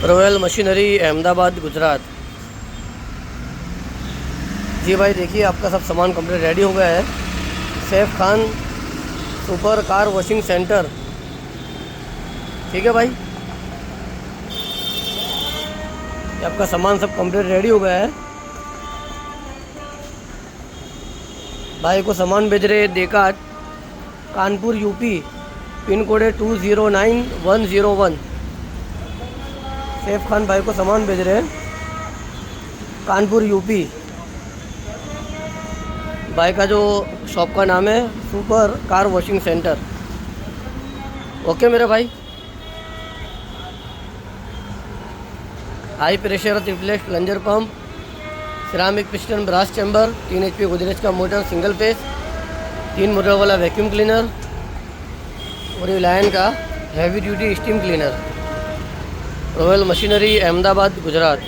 Royal machinery Ahmedabad Gujarat. जी भाई देखिए आपका सब सामान कंप्लीट रेडी हो गया है। Saif Khan super car washing centre, ठीक है भाई। ये आपका सामान सब कंप्लीट रेडी हो गया है। भाई को सामान भेज रहे देकाट, कानपुर यूपी, पिन कोड है 209101। सैफ खान भाई को सामान भेज रहे हैं कानपुर यूपी। भाई का जो शॉप का नाम है super car washing centre. Okay मेरे भाई। High pressure reflex plunger pump, ceramic piston brass chamber, 3 HP Godrej का मोटर सिंगल फेस, 3 मोटर वाला वैक्यूम क्लीनर और ये लायन का heavy duty steam cleaner. Royal machinery Ahmedabad Gujarat.